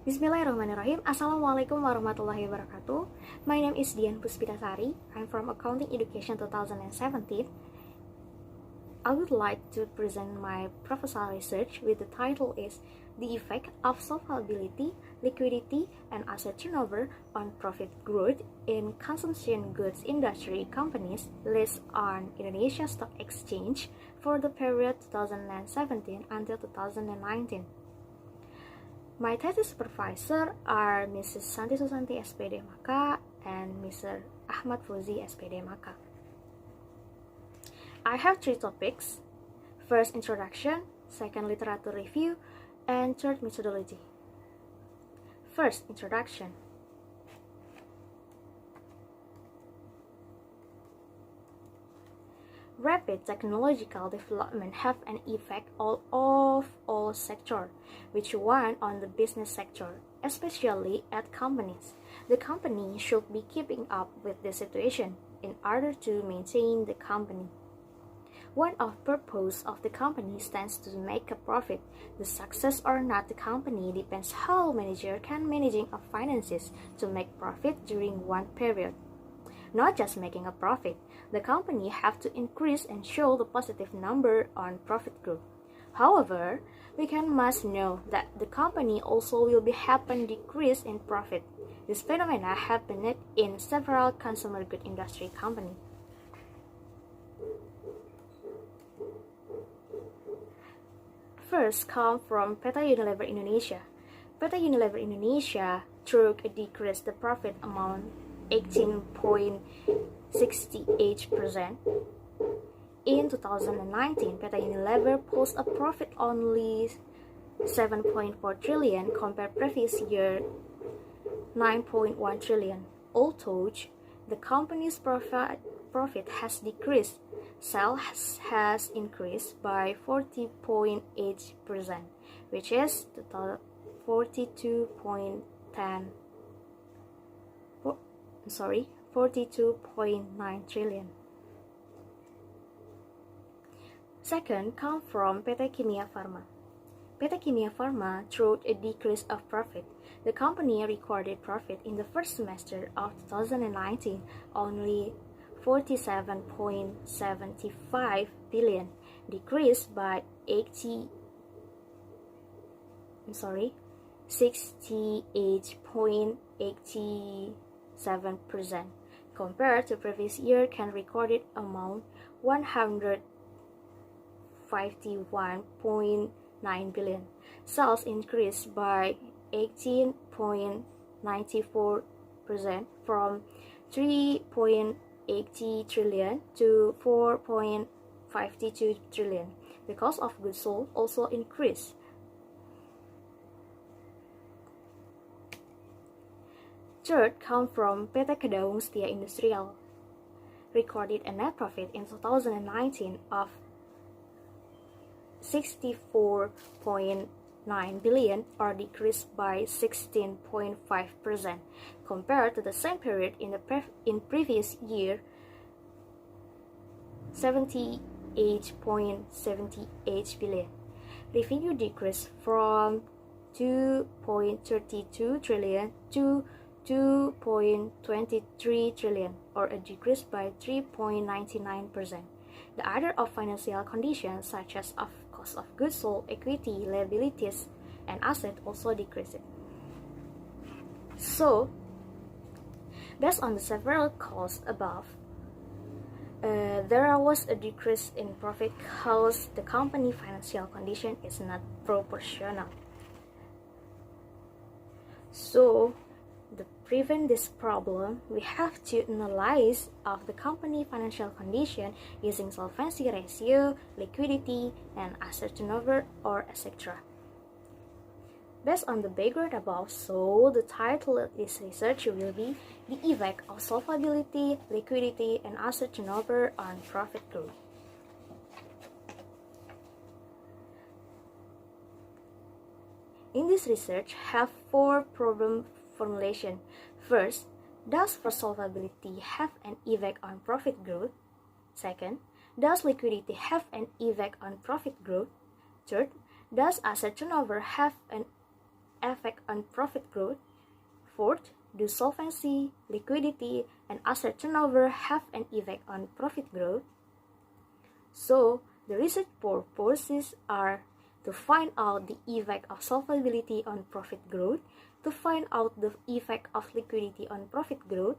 Bismillahirrahmanirrahim. Assalamualaikum warahmatullahi wabarakatuh. My name is Dian Puspita Sari. I'm from Accounting Education 2017. I would like to present my proposal research with the title is The Effect of Solvability, Liquidity, and Asset Turnover on Profit Growth in Consumption Goods Industry Companies listed on Indonesia Stock Exchange for the period 2017 until 2019. My thesis supervisor are Mrs. Santi Susanti SPD Maka and Mr. Ahmad Fauzi SPD Maka. I have three topics: first, introduction; second, literature review; and third, methodology. First, introduction. Rapid technological development have an effect of all sectors, which one on the business sector, especially at companies. The company should be keeping up with the situation in order to maintain the company. One of the purpose of the company stands to make a profit. The success or not the company depends how manager can managing of finances to make profit during one period. Not just making a profit, the company have to increase and show the positive number on profit growth. However, we must know that the company also will be happen decrease in profit. This phenomena happened in several consumer good industry companies. First come from PT Unilever Indonesia. PT Unilever Indonesia took a decrease the profit amount 18.68%. In 2019, PT Unilever post a profit only 7.4 trillion compared previous year 9.1 trillion. Although the company's profit has decreased, sales has increased by 40.8%, which is 42.9 trillion. Second come from PT Kimia Farma. PT Kimia Farma showed a decrease of profit. The company recorded profit in the first semester of 2019 only 47.75 billion, decreased by 68.87% compared to previous year can recorded amount 151.9 billion. Sales increased by 18.94% from 3.80 trillion to 4.52 trillion. The cost of goods sold also increased. Third come from PT Kedaung Setia Industrial, recorded a net profit in 2019 of 64.9 billion or decreased by 16.5% compared to the same period in previous year 78.78 billion. Revenue decreased from 2.32 trillion to 2.23 trillion or a decrease by 3.99%. The other of financial conditions such as of cost of goods sold, equity, liabilities, and asset also decreased. So, based on the several costs above, there was a decrease in profit because the company financial condition is not proportional. So, to prevent this problem, we have to analyze of the company financial condition using solvency ratio, liquidity, and asset turnover, or etc. Based on the background above, so the title of this research will be The Effect of Solvability, Liquidity, and Asset Turnover on Profit Growth. In this research, have four problem formulation. First, does solvability have an effect on profit growth? Second, does liquidity have an effect on profit growth? Third, does asset turnover have an effect on profit growth? Fourth, do solvency, liquidity, and asset turnover have an effect on profit growth? So, the research purposes are to find out the effect of solvability on profit growth, to find out the effect of liquidity on profit growth,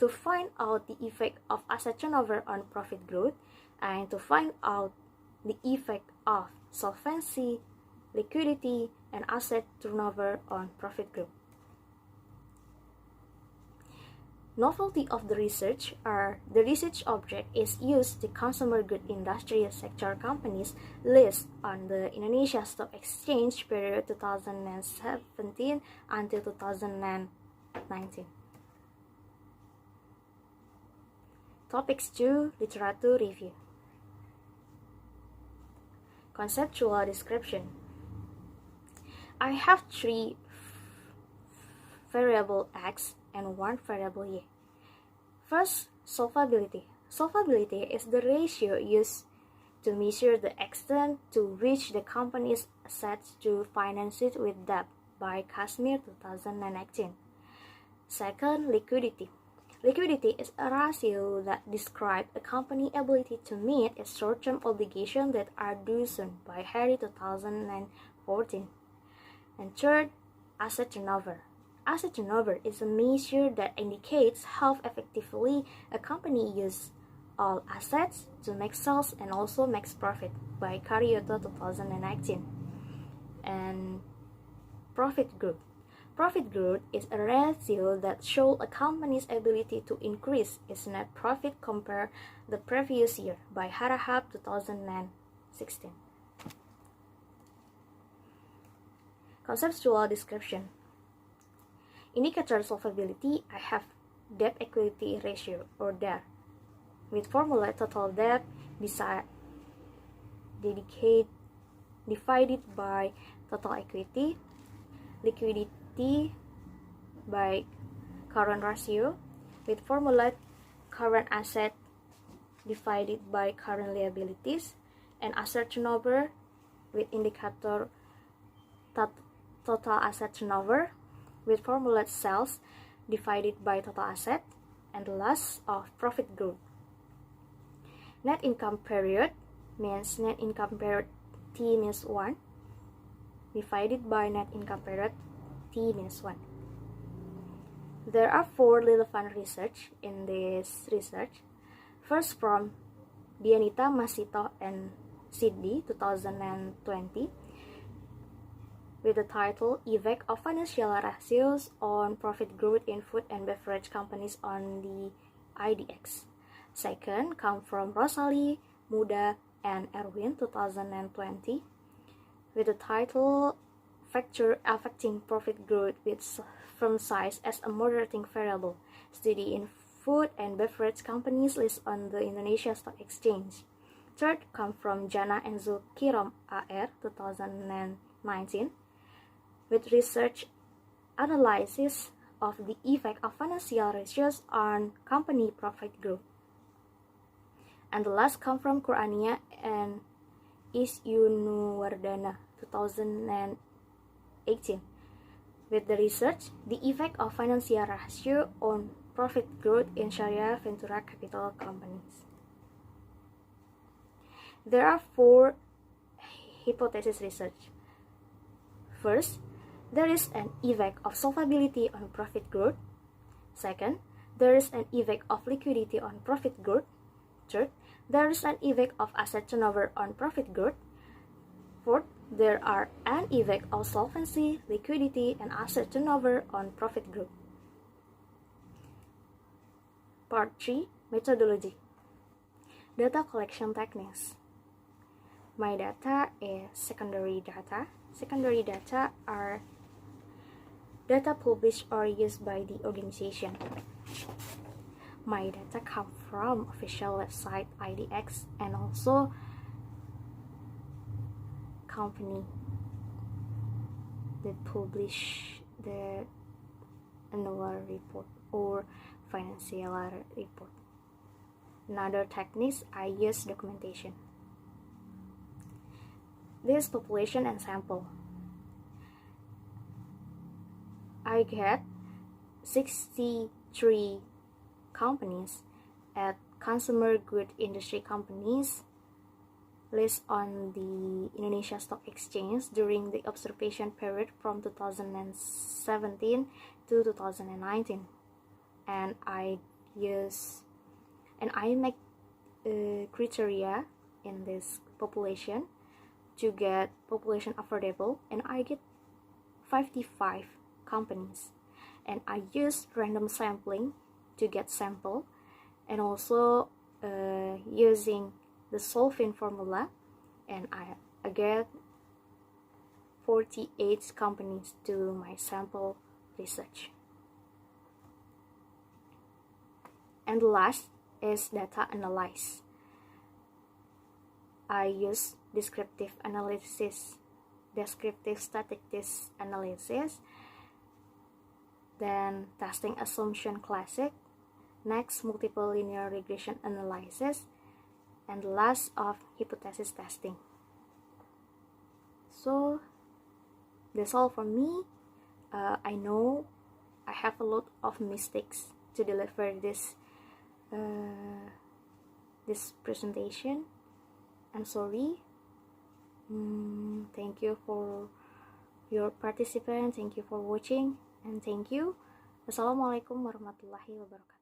to find out the effect of asset turnover on profit growth, and to find out the effect of solvency, liquidity, and asset turnover on profit growth. Novelty of the research are the research object is used the consumer good industrial sector companies list on the Indonesia Stock Exchange period 2017 until 2019. Topics 2. Literature review. Conceptual description. I have 3 variable X and 1 variable Y. First, solvability. Solvability is the ratio used to measure the extent to which the company is set to finance it with debt by Kashmir 2019. Second, liquidity. Liquidity is a ratio that describes a company's ability to meet its short-term obligations that are due soon by Harry 2014. And third, asset turnover. Asset turnover is a measure that indicates how effectively a company uses all assets to make sales and also makes profit by Kyoto 2019. And profit growth. Profit growth is a ratio that shows a company's ability to increase its net profit compared the previous year by Terhadap 2016. Conceptual description. Indicator solvability, I have debt equity ratio or DER with formula total debt divided by total equity, liquidity by current ratio with formula current asset divided by current liabilities, and asset turnover with indicator total asset turnover with formula sales divided by total asset, and the last of profit growth. Net income period means net income period T minus 1 divided by net income period T minus 1. There are 4 relevant research in this research. First, from Dianita Masito and Sidney 2020 with the title Effect of Financial Ratios on Profit Growth in Food and Beverage Companies on the IDX. Second, come from Rosalie, Muda, and Erwin 2020 with the title Factor Affecting Profit Growth with Firm Size as a Moderating Variable, Study in Food and Beverage Companies List on the Indonesia Stock Exchange. Third, come from Jana and Zulkiram AR 2019 with research analysis of the effect of financial ratios on company profit growth. And the last come from Qurania and Isyunuwardana 2018 with the research the effect of financial ratio on profit growth in Sharia Ventura Capital companies. There are 4 hypothesis research. First, there is an effect of solvability on profit growth. Second, there is an effect of liquidity on profit growth. Third, there is an effect of asset turnover on profit growth. Fourth, there are an effect of solvency, liquidity, and asset turnover on profit growth. Part 3, Methodology. Data collection techniques. My data is secondary data. Secondary data are data published or used by the organization. My data come from official website IDX and also company that publish the annual report or financial report. Another techniques I use documentation. This population and sample. I get 63 companies at consumer good industry companies list on the Indonesia Stock Exchange during the observation period from 2017 to 2019, and I make criteria in this population to get population affordable, and I get 55 companies, and I use random sampling to get sample, and also using the solving formula, and I get 48 companies to my sample research. And the last is data analysis. I use descriptive statistics analysis, then testing assumption classic, next multiple linear regression analysis, and last of hypothesis testing. So that's all for me. I know I have a lot of mistakes to deliver this presentation. I'm sorry. Thank you for your participation. Thank you for watching, and thank you. Wassalamualaikum warahmatullahi wabarakatuh.